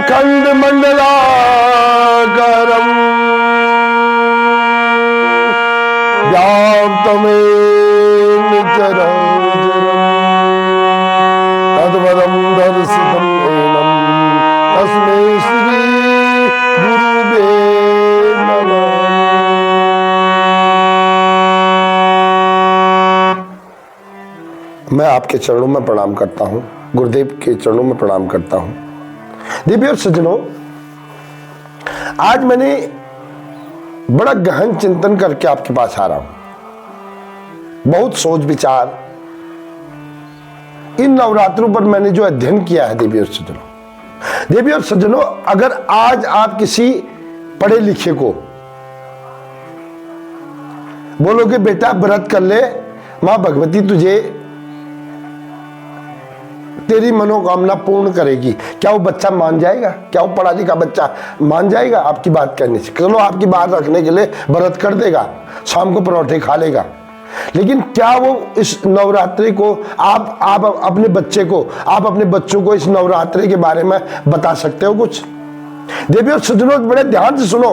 अखंड मंडलाकारं व्याप्तमेन चराचरं तद्पदं दर्शितं येनं तस्मै श्री गुरुवे नमः। मैं आपके चरणों में प्रणाम करता हूँ, गुरुदेव के चरणों में प्रणाम करता हूँ। देवी और सज्जनों, आज मैंने बड़ा गहन चिंतन करके आपके पास आ रहा हूं। बहुत सोच विचार इन नवरात्रों पर मैंने जो अध्ययन किया है देवी और सज्जनों, अगर आज आप किसी पढ़े लिखे को बोलोगे बेटा व्रत कर ले, मां भगवती तुझे तेरी मनोकामना पूर्ण करेगी, क्या वो बच्चा मान जाएगा? क्या वो पढ़ा लिखा बच्चा मान जाएगा आपकी बात करने से? चलो आपकी बात रखने के लिए व्रत कर देगा, शाम को परोठे खा लेगा, लेकिन क्या वो इस नवरात्रि को आप अपने बच्चों को इस नवरात्रि के बारे में बता सकते हो कुछ? देवी और सज्जनों, बड़े ध्यान से सुनो।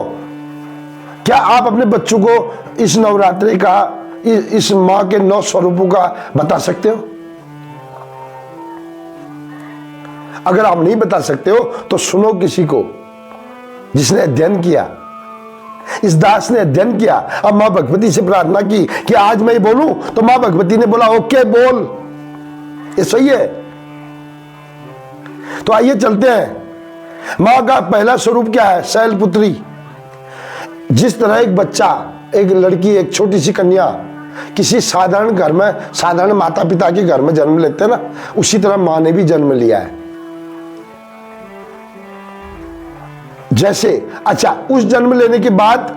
क्या आप अपने बच्चों को इस नवरात्रि का, इस माँ के 9 स्वरूपों का बता सकते हो? अगर आप नहीं बता सकते हो तो सुनो किसी को जिसने अध्ययन किया। इस दास ने अध्ययन किया, अब मां भगवती से प्रार्थना की कि आज मैं बोलूं, तो मां भगवती ने बोला ओके बोल, ये सही है। तो आइए चलते हैं। मां का पहला स्वरूप क्या है? शैलपुत्री। जिस तरह एक बच्चा, एक लड़की, एक छोटी सी कन्या किसी साधारण घर में, साधारण माता पिता के घर में जन्म लेते हैं ना, उसी तरह मां ने भी जन्म लिया है। जैसे अच्छा, उस जन्म लेने के बाद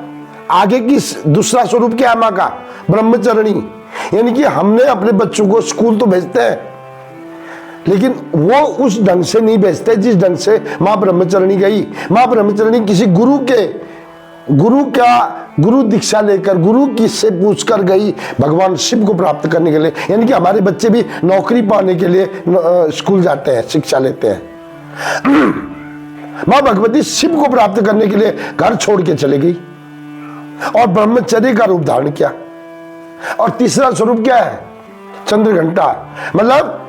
आगे की दूसरा स्वरूप क्या है मां का? ब्रह्मचरणी। यानी कि हमने अपने बच्चों को स्कूल तो भेजते हैं, लेकिन वो उस ढंग से नहीं भेजते जिस ढंग से मां ब्रह्मचरणी गई। मां ब्रह्मचरणी किसी गुरु दीक्षा लेकर, गुरु की से पूछकर गई भगवान शिव को प्राप्त करने के लिए। यानी कि हमारे बच्चे भी नौकरी पाने के लिए स्कूल जाते हैं, शिक्षा लेते हैं। मां भगवती शिव को प्राप्त करने के लिए घर छोड़ के चली गई और ब्रह्मचर्य का रूप धारण किया। और तीसरा स्वरूप क्या है? चंद्रघंटा। मतलब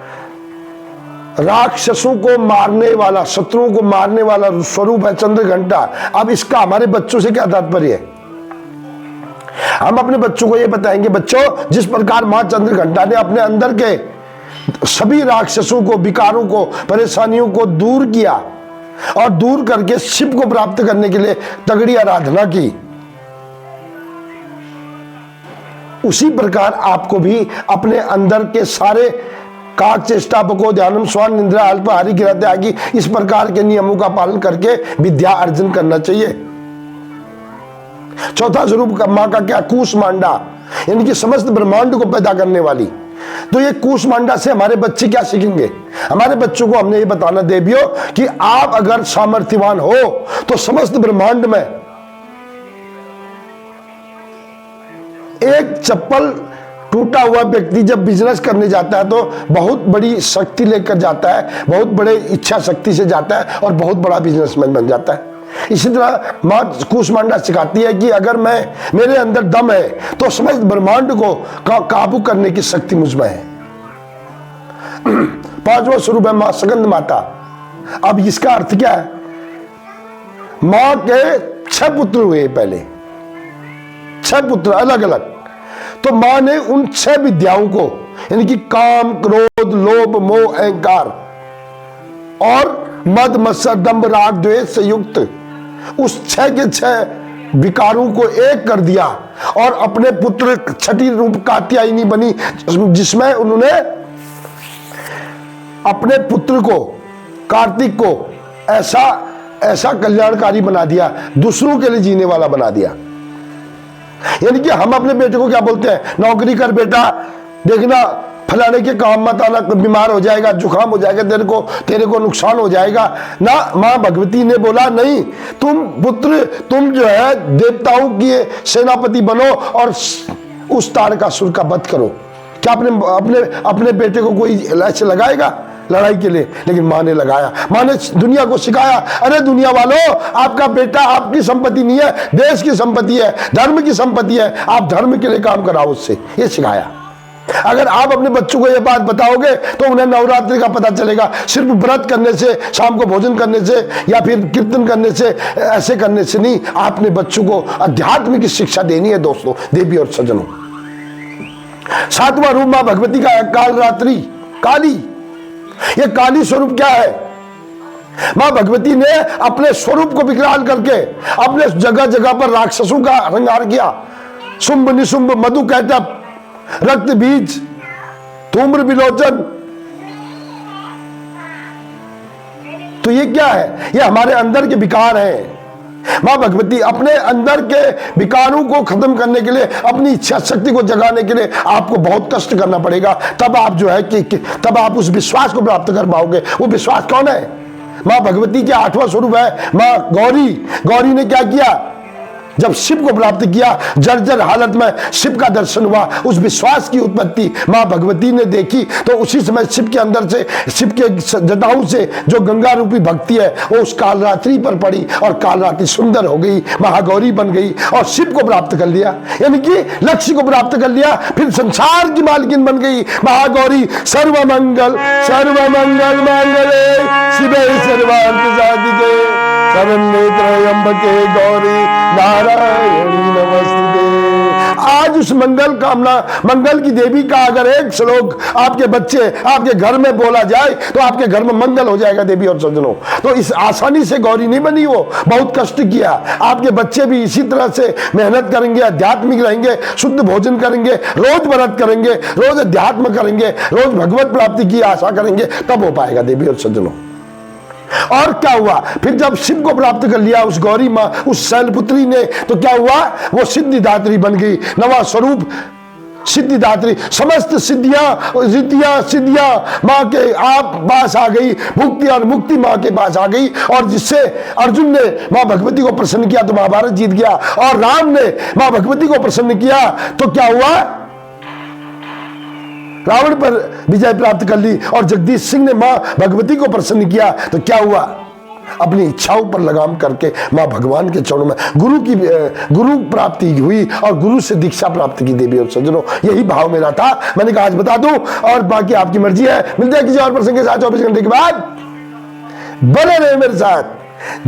राक्षसों को मारने वाला, शत्रुओं को मारने वाला स्वरूप है चंद्रघंटा। अब इसका हमारे बच्चों से क्या तात्पर्य है? हम अपने बच्चों को यह बताएंगे, बच्चों जिस प्रकार मां चंद्रघंटा ने अपने अंदर के सभी राक्षसों को, विकारों को, परेशानियों को दूर किया और दूर करके शिव को प्राप्त करने के लिए तगड़ी आराधना की, उसी प्रकार आपको भी अपने अंदर के सारे काक चेष्टा पको ध्यानम स्वान निंद्रा अल्प हरि गिरते आदि इस प्रकार के नियमों का पालन करके विद्या अर्जन करना चाहिए। चौथा स्वरूप मां का क्या? कूष्मांडा। यानी कि समस्त ब्रह्मांड को पैदा करने वाली। तो ये कूष्मांडा से हमारे बच्चे क्या सीखेंगे? हमारे बच्चों को हमने ये बताना देवियों कि आप अगर सामर्थ्यवान हो तो समस्त ब्रह्मांड में एक चप्पल टूटा हुआ व्यक्ति जब बिजनेस करने जाता है तो बहुत बड़ी शक्ति लेकर जाता है, बहुत बड़े इच्छा शक्ति से जाता है और बहुत बड़ा बिजनेसमैन बन जाता है। इसी तरह मां कूष्मांडा सिखाती है कि अगर मेरे अंदर दम है तो समस्त ब्रह्मांड को काबू करने की शक्ति मुझ में है। 5वां स्वरूप है मां स्कंद माता। अब इसका अर्थ क्या है? मां के 6 पुत्र हुए पहले, 6 पुत्र अलग अलग। तो मां ने उन 6 विद्याओं को, यानी कि काम, क्रोध, लोभ, मोह, अहंकार और मद, मत्सर, दंभ, राग, द्वेष से युक्त उस 6 के 6 विकारों को एक कर दिया और अपने पुत्र छठी रूप कात्यायनी बनी, जिसमें उन्होंने अपने पुत्र को, कार्तिक को ऐसा कल्याणकारी बना दिया, दूसरों के लिए जीने वाला बना दिया। यानी कि हम अपने बेटे को क्या बोलते हैं? नौकरी कर बेटा, देखना फलाने के काम मत आना, बीमार हो जाएगा, जुकाम हो जाएगा, तेरे को नुकसान हो जाएगा ना। मां भगवती ने बोला नहीं, तुम पुत्र, तुम जो है देवताओं की सेनापति बनो और उस तारकासुर का वध करो। क्या अपने बेटे को कोई ऐसे लगाएगा? लड़ाई के लिए, लेकिन माँ ने लगाया, माँ ने दुनिया को सिखाया, अरे दुनिया वालों, आपका बेटा आपकी संपत्ति नहीं है, देश की संपत्ति है, धर्म की संपत्ति है, आप धर्म के लिए काम कराओ उससे, ये सिखाया। अगर आप अपने बच्चों को ये बात बताओगे तो उन्हें नवरात्रि का पता चलेगा। सिर्फ व्रत करने से, शाम को भोजन करने से या फिर कीर्तन करने से, ऐसे करने से नहीं, आपने बच्चों को अध्यात्म की शिक्षा देनी है। दोस्तों, देवी और सज्जनों, 7वां रूप मां भगवती का है काल रात्रि, काली। ये काली स्वरूप क्या है? मां भगवती ने अपने स्वरूप को विकराल करके अपने जगह जगह पर राक्षसों का श्रृंगार किया। शुंभ निशुंभ, मधु कैटप, रक्त बीज, धूम्र विलोचन। तो ये क्या है? ये हमारे अंदर के विकार हैं। मां भगवती अपने अंदर के विकारों को खत्म करने के लिए, अपनी इच्छा शक्ति को जगाने के लिए आपको बहुत कष्ट करना पड़ेगा। तब आप जो है कि तब आप उस विश्वास को प्राप्त कर पाओगे। वो विश्वास कौन है? मां भगवती के 8वां स्वरूप है मां गौरी। गौरी ने क्या किया? जब शिव को प्राप्त किया, जर्जर हालत में शिव का दर्शन हुआ, उस विश्वास की उत्पत्ति मां भगवती ने देखी। तो उसी समय शिव के अंदर से, शिव के जटाओं से जो गंगा रूपी भक्ति है, वो उस कालरात्रि पर पड़ी और कालरात्रि सुंदर हो गई, महागौरी बन गई और शिव को प्राप्त कर लिया, यानी कि लक्ष्य को प्राप्त कर लिया। फिर संसार की मालकिन बन गई महागौरी। सर्वमंगल सर्वमंगल मांगल्ये शिवे सर्वार्थ साधिके शरण्ये त्र्यंबके गौरी नारायणी नमस्ते। आज उस मंगल की देवी का अगर एक श्लोक आपके बच्चे, आपके घर में बोला जाए तो आपके घर में मंगल हो जाएगा। देवी और सज्जनों, तो इस आसानी से गौरी नहीं बनी, वो बहुत कष्ट किया। आपके बच्चे भी इसी तरह से मेहनत करेंगे, आध्यात्मिक रहेंगे, शुद्ध भोजन करेंगे, रोज व्रत करेंगे, रोज अध्यात्म करेंगे, रोज भगवत प्राप्ति की आशा करेंगे, तब हो पाएगा। देवी और सज्जनों, और क्या हुआ? फिर जब शिव को प्राप्त कर लिया उस गौरी मां, उस शैलपुत्री ने, तो क्या हुआ? वो सिद्धिदात्री बन गई। नवा स्वरूप सिद्धिदात्री। समस्त सिद्धियां मां के आप पास आ गई। मुक्ति और मुक्ति मां के पास आ गई। और जिससे अर्जुन ने मां भगवती को प्रसन्न किया तो महाभारत जीत गया, और राम ने मां भगवती को प्रसन्न किया तो क्या हुआ? रावण पर विजय प्राप्त कर ली। और जगदीश सिंह ने मां भगवती को प्रसन्न किया तो क्या हुआ? अपनी इच्छाओं पर लगाम करके मां भगवान के चरणों में गुरु प्राप्ति हुई और गुरु से दीक्षा प्राप्त की। देवी और सज्जनों, यही भाव मेरा था, मैंने कहा आज बता दूं, और बाकी आपकी मर्जी है। मिलते हैं किसी और प्रसंग के साथ 24 घंटे के बाद। बने रहे मेरे साथ,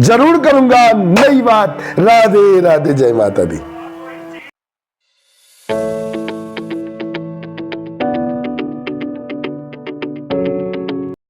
जरूर करूंगा नई बात। राधे राधे, जय माता दी।